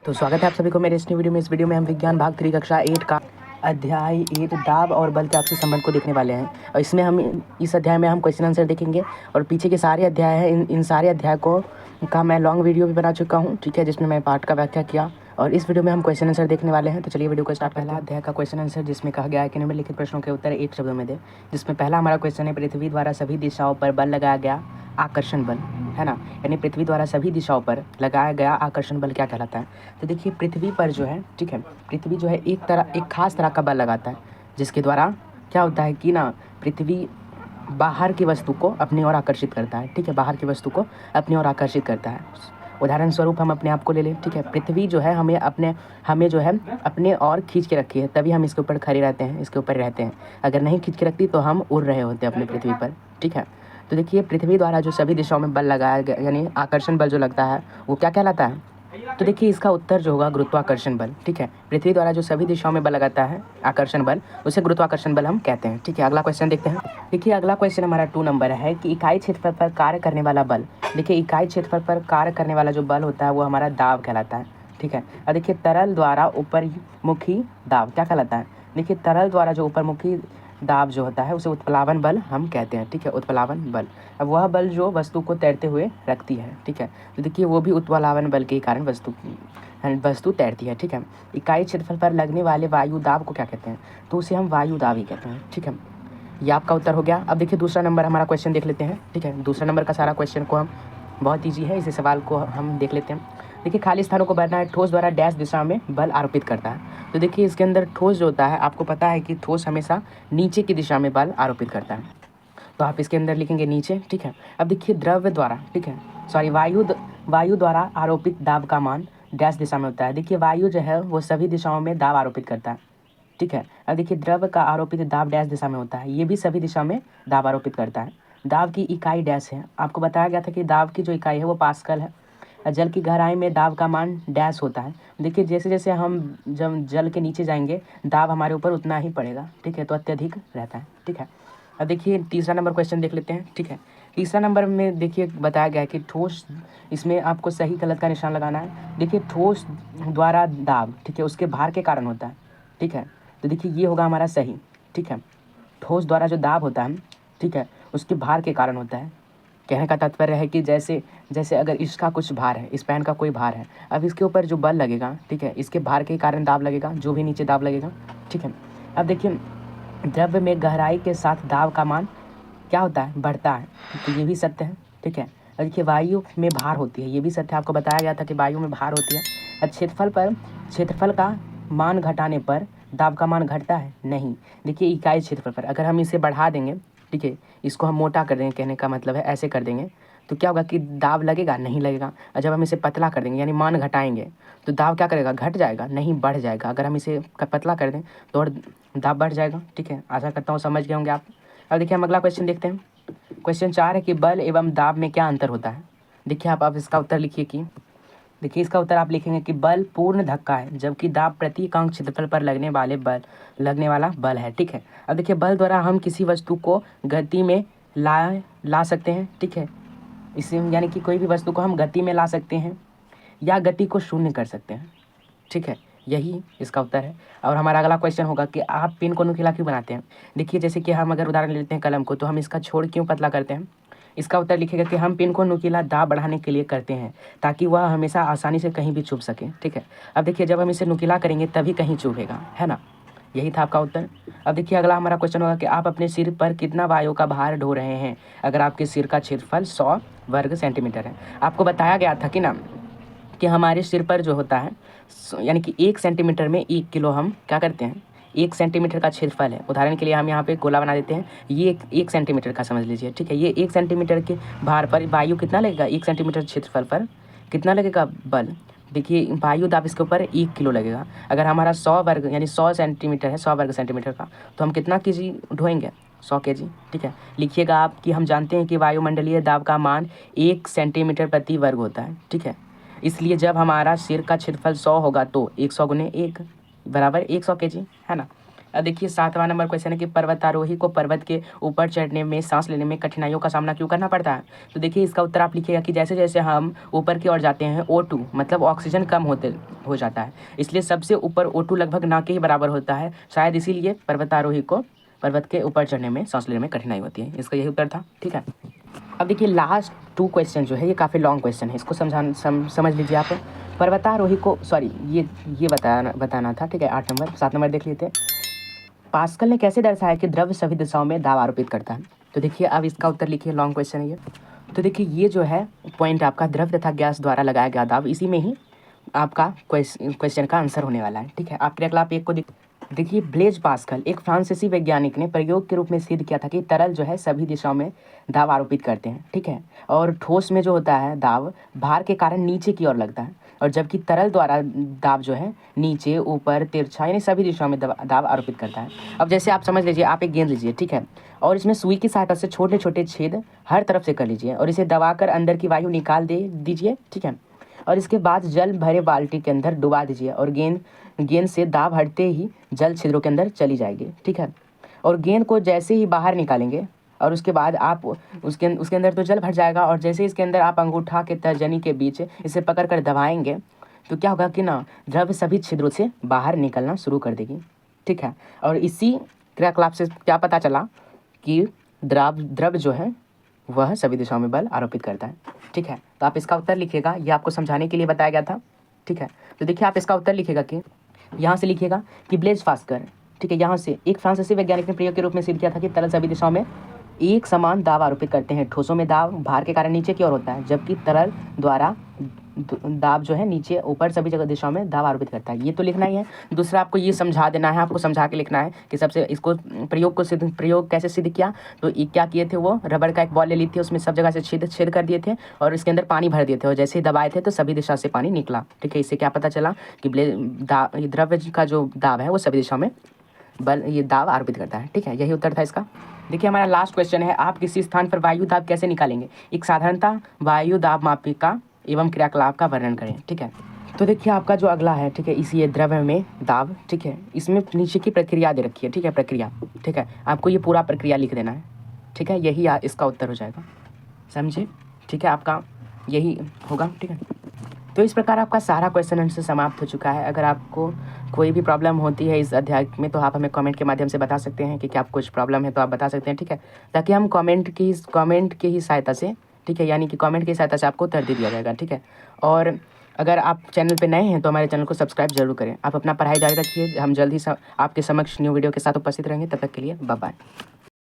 तो स्वागत है आप सभी को मेरे इस न्यू वीडियो में। इस वीडियो में हम विज्ञान भाग 3 कक्षा 8 का अध्याय 8 दाब और बल के आपसी संबंध को देखने वाले हैं। और इसमें हम इस अध्याय में हम क्वेश्चन आंसर देखेंगे और पीछे के सारे अध्याय हैं इन सारे अध्याय का मैं लॉन्ग वीडियो भी बना चुका हूँ, ठीक है, जिसमें मैं पार्ट का व्याख्या किया। और इस वीडियो में हम क्वेश्चन आंसर देखने वाले हैं। तो चलिए वीडियो को स्टार्ट। पहला अध्याय का क्वेश्चन आंसर जिसमें कहा गया है कि निम्नलिखित प्रश्नों के उत्तर 1 शब्दों में दे। जिसमें पहला हमारा क्वेश्चन है, पृथ्वी द्वारा सभी दिशाओं पर बल लगाया गया आकर्षण बल, है ना, यानी पृथ्वी द्वारा सभी दिशाओं पर लगाया गया आकर्षण बल क्या कहलाता है। तो देखिए पृथ्वी पर जो है, ठीक है, पृथ्वी जो है एक खास तरह का बल लगाता है जिसके द्वारा क्या होता है कि ना पृथ्वी बाहर की वस्तु को अपनी ओर आकर्षित करता है, ठीक है, बाहर की वस्तु को अपनी ओर आकर्षित करता है। उदाहरण स्वरूप हम अपने आप को ले लें, ठीक है, पृथ्वी जो है हमें जो है अपने और खींच के रखी है, तभी हम इसके ऊपर खड़े रहते हैं, इसके ऊपर रहते हैं। अगर नहीं खींच के रखती तो हम उड़ रहे होते अपने पृथ्वी पर, ठीक है। तो देखिए पृथ्वी द्वारा जो सभी दिशाओं में बल लगाया गया यानी आकर्षण बल जो लगता है वो क्या कहलाता है। तो देखिए इसका उत्तर जो होगा गुरुत्वाकर्षण बल, ठीक है। पृथ्वी द्वारा जो सभी दिशाओं में बल लगाता है आकर्षण बल, उसे गुरुत्वाकर्षण बल हम कहते हैं, ठीक है। अगला क्वेश्चन देखते हैं। देखिए अगला क्वेश्चन हमारा 2 नंबर है कि इकाई क्षेत्रफल पर कार्य करने वाला बल। देखिए इकाई क्षेत्रफल पर कार्य करने वाला जो बल होता है वो हमारा दाब कहलाता है, ठीक है। और देखिए तरल द्वारा ऊपरमुखी दाब क्या कहलाता है। देखिए तरल द्वारा जो ऊपरमुखी दाब जो होता है उसे उत्प्लावन बल हम कहते हैं, ठीक है, उत्प्लावन बल। अब वह बल जो वस्तु को तैरते हुए रखती है, ठीक है। तो देखिए वो भी उत्प्लावन बल के कारण वस्तु तैरती है, ठीक है। इकाई क्षेत्रफल पर लगने वाले वायु दाब को क्या कहते हैं, तो उसे हम वायु दाब ही कहते हैं, ठीक है। ये आपका उत्तर हो गया। अब देखिए दूसरा नंबर हमारा क्वेश्चन देख लेते हैं, ठीक है। दूसरा नंबर का सारा क्वेश्चन को हम बहुत ईजी है, इसी सवाल को हम देख लेते हैं। देखिए खाली स्थानों को भरना है, ठोस द्वारा डैश दिशा में बल आरोपित करता है। तो देखिए इसके अंदर ठोस जो होता है, आपको पता है कि ठोस हमेशा नीचे की दिशा में बल आरोपित करता है, तो आप इसके अंदर लिखेंगे नीचे, ठीक है। अब देखिए द्रव्य द्वारा, ठीक है, सॉरी वायु द्वारा आरोपित दाब का मान डैश दिशा में होता है। देखिए वायु जो है वो सभी दिशाओं में दाब आरोपित करता है, ठीक है। अब देखिए द्रव्य का आरोपित दाब डैश दिशा में होता है, ये भी सभी दिशा में दाब आरोपित करता है। दाब की इकाई डैश है, आपको बताया गया था कि दाब की जो इकाई है वो पास्कल है। जल की गहराई में दाब का मान डैश होता है। देखिए जैसे जैसे हम जब जल के नीचे जाएंगे दाब हमारे ऊपर उतना ही पड़ेगा, ठीक है, तो अत्यधिक रहता है, ठीक है। अब देखिए तीसरा नंबर क्वेश्चन देख लेते हैं, ठीक है। तीसरा नंबर में देखिए बताया गया है कि ठोस, इसमें आपको सही गलत का निशान लगाना है। देखिए ठोस द्वारा दाब, ठीक है, उसके भार के कारण होता है, ठीक है। तो देखिए ये होगा हमारा सही, ठीक है। ठोस द्वारा जो दाब होता है, ठीक है, उसके भार के कारण होता है। कहने का तात्पर्य है कि जैसे जैसे अगर इसका कुछ भार है, इस पेन का कोई भार है, अब इसके ऊपर जो बल लगेगा, ठीक है, इसके भार के कारण दाब लगेगा, जो भी नीचे दाब लगेगा, ठीक है। अब देखिए द्रव्य में गहराई के साथ दाब का मान क्या होता है, बढ़ता है, तो ये भी सत्य है, ठीक है। और देखिए वायु में भार होती है, ये भी सत्य है, आपको बताया गया था कि वायु में भार होती है। और क्षेत्रफल का मान घटाने पर दाब का मान घटता है नहीं। देखिए इकाई क्षेत्रफल पर अगर हम इसे बढ़ा देंगे, ठीक है, इसको हम मोटा कर देंगे, कहने का मतलब है ऐसे कर देंगे, तो क्या होगा कि दाब लगेगा, नहीं लगेगा। और जब हम इसे पतला कर देंगे यानी मान घटाएंगे तो दाब क्या करेगा, घट जाएगा, नहीं बढ़ जाएगा। अगर हम इसे पतला कर दें तो और दाब बढ़ जाएगा, ठीक है। आशा करता हूँ समझ गए होंगे आप। अब देखिए हम अगला क्वेश्चन देखते हैं। क्वेश्चन 4 है कि बल एवं दाब में क्या अंतर होता है। देखिए आप इसका उत्तर लिखिए कि, देखिए इसका उत्तर आप लिखेंगे कि बल पूर्ण धक्का है, जबकि दाब प्रति इकाई क्षेत्रफल पर लगने वाला बल है, ठीक है। अब देखिए बल द्वारा हम किसी वस्तु को गति में ला सकते हैं, ठीक है, इसे यानी कि कोई भी वस्तु को हम गति में ला सकते हैं या गति को शून्य कर सकते हैं, ठीक है, यही इसका उत्तर है। और हमारा अगला क्वेश्चन होगा कि आप पिन को नुकीला क्यों बनाते हैं। देखिए जैसे कि हम अगर उदाहरण लेते हैं कलम को, तो हम इसका छोड़ क्यों पतला करते हैं। इसका उत्तर लिखेगा कि हम पिन को नुकीला दाब बढ़ाने के लिए करते हैं, ताकि वह हमेशा आसानी से कहीं भी चुभ सके, ठीक है। अब देखिए जब हम इसे नुकीला करेंगे तभी कहीं चुभेगा, है ना, यही था आपका उत्तर। अब देखिए अगला हमारा क्वेश्चन होगा कि आप अपने सिर पर कितना वायु का भार ढो रहे हैं अगर आपके सिर का क्षेत्रफल 100 वर्ग सेंटीमीटर है। आपको बताया गया था कि ना कि हमारे सिर पर जो होता है यानी कि 1 सेंटीमीटर में 1 किलो हम क्या करते हैं, 1 सेंटीमीटर का क्षेत्रफल है। उदाहरण के लिए हम यहाँ पे गोला बना देते हैं, ये 1 सेंटीमीटर का समझ लीजिए, ठीक है। ये 1 सेंटीमीटर के भार पर वायु कितना लगेगा, 1 सेंटीमीटर क्षेत्रफल पर कितना लगेगा बल। देखिए वायु दाब इसके ऊपर 1 किलो लगेगा। अगर हमारा 100 वर्ग यानी 100 सेंटीमीटर है, 100 वर्ग सेंटीमीटर का, तो हम कितना केजी ढोएंगे, 100 केजी, ठीक है। लिखिएगा आप कि हम जानते हैं कि वायुमंडलीय दाब का मान 1 सेंटीमीटर प्रति वर्ग होता है, ठीक है। इसलिए जब हमारा सिर का क्षेत्रफल 100 होगा तो 100 गुने 1 बराबर 100 केजी, है ना। अब देखिए 7वां नंबर क्वेश्चन है कि पर्वतारोही को पर्वत के ऊपर चढ़ने में सांस लेने में कठिनाइयों का सामना क्यों करना पड़ता है। तो देखिए इसका उत्तर आप लिखिएगा कि जैसे जैसे हम ऊपर की ओर जाते हैं O2 मतलब ऑक्सीजन कम हो जाता है, इसलिए सबसे ऊपर O2 लगभग ना के ही बराबर होता है, शायद इसीलिए पर्वतारोही को पर्वत के ऊपर चढ़ने में सांस लेने में कठिनाई होती है। इसका यही उत्तर था। ठीक है, अब देखिए लास्ट 2 क्वेश्चन जो है ये काफ़ी लॉन्ग क्वेश्चन है, इसको समझ लीजिए आप। पर्वतारोही को ये बताना था। ठीक है, 8 नंबर 7 नंबर देख लेते हैं। पास्कल ने कैसे दर्शाया कि द्रव्य सभी दिशाओं में दाब आरोपित करता है। तो देखिए अब इसका उत्तर लिखिए, लॉन्ग क्वेश्चन है ये। तो देखिए ये जो है पॉइंट आपका द्रव्य तथा गैस द्वारा लगाया गया दाब, इसी में ही आपका क्वेश्चन का आंसर होने वाला है। ठीक है, आप क्रियाकलाप 1 को देखिए। ब्लेज पास्कल एक फ्रांसीसी वैज्ञानिक ने प्रयोग के रूप में सिद्ध किया था कि तरल जो है सभी दिशाओं में दाब आरोपित करते हैं। ठीक है, और ठोस में जो होता है दाब भार के कारण नीचे की ओर लगता है, और जबकि तरल द्वारा दाब जो है नीचे ऊपर तिरछा यानी सभी दिशाओं में दाब आरोपित करता है। अब जैसे आप समझ लीजिए, आप एक गेंद लीजिए, ठीक है, और इसमें सुई की सहायता से छोटे छोटे छेद हर तरफ से कर लीजिए और इसे दबाकर अंदर की वायु निकाल दीजिए। ठीक है, और इसके बाद जल भरे बाल्टी के अंदर डुबा दीजिए और गेंद से दाब हटते ही जल छिद्रों के अंदर चली जाएगी। ठीक है, और गेंद को जैसे ही बाहर निकालेंगे और उसके बाद आप उसके अंदर तो जल भर जाएगा, और जैसे इसके अंदर आप अंगूठा के तर्जनी के बीच इसे पकड़ कर दबाएंगे तो क्या होगा कि ना द्रव्य सभी छिद्रों से बाहर निकलना शुरू कर देगी। ठीक है, और इसी क्रियाकलाप से क्या पता चला कि द्रव्य जो है वह सभी दिशाओं में बल आरोपित करता है। ठीक है, तो आप इसका उत्तर लिखिएगा, ये आपको समझाने के लिए बताया गया था। ठीक है, तो देखिए आप इसका उत्तर लिखिएगा कि यहाँ से लिखिएगा कि ब्लेज पास्कल, ठीक है, यहाँ से एक फ्रांसीसी वैज्ञानिक ने प्रयोग के रूप में सिद्ध किया था कि तरल सभी दिशाओं में एक समान दाब आरोपित करते हैं। ठोसों में दाब भार के कारण नीचे की ओर होता है, जबकि तरल द्वारा दाब जो है नीचे ऊपर सभी जगह दिशाओं में दाब आरोपित करता है। ये तो लिखना ही है। दूसरा आपको ये समझा देना है, आपको समझा के लिखना है कि सबसे इसको प्रयोग कैसे सिद्ध किया। तो ये क्या किए थे, वो रबड़ का एक बॉल ले ली थी, उसमें सब जगह से छेद कर दिए थे और इसके अंदर पानी भर दिए थे, और जैसे ही दबाए थे तो सभी दिशा से पानी निकला। ठीक है, इससे क्या पता चला कि द्रव्य का जो दाब है वो सभी दिशाओं में ये दाब आरोपित करता है। ठीक है, यही उत्तर था इसका। देखिए हमारा लास्ट क्वेश्चन है, आप किसी स्थान पर वायु दाब कैसे निकालेंगे। एक साधारणतः वायु दाब मापिका एवं क्रियाकलाप का वर्णन करें। ठीक है, तो देखिए आपका जो अगला है, ठीक है, इसी ये द्रव्य में दाब, ठीक है, इसमें नीचे की प्रक्रिया दे रखी है। ठीक है, प्रक्रिया, ठीक है, आपको ये पूरा प्रक्रिया लिख देना है। ठीक है, यही इसका उत्तर हो जाएगा, समझे। ठीक है, आपका यही होगा। ठीक है, तो इस प्रकार आपका सारा क्वेश्चन आंसर समाप्त हो चुका है। अगर आपको कोई भी प्रॉब्लम होती है इस अध्याय में तो आप हमें कमेंट के माध्यम से बता सकते हैं कि क्या आपको कुछ प्रॉब्लम है तो आप बता सकते हैं। ठीक है, ताकि हम कमेंट की ही सहायता से, ठीक है, यानी कि कमेंट की सहायता से आपको उत्तर दे दिया जाएगा। ठीक है, और अगर आप चैनल पे नए हैं तो हमारे चैनल को सब्सक्राइब जरूर करें। आप अपना पढ़ाई जारी रखिए, हम जल्द ही आपके समक्ष न्यू वीडियो के साथ उपस्थित रहेंगे। तब तक के लिए बाय बाय।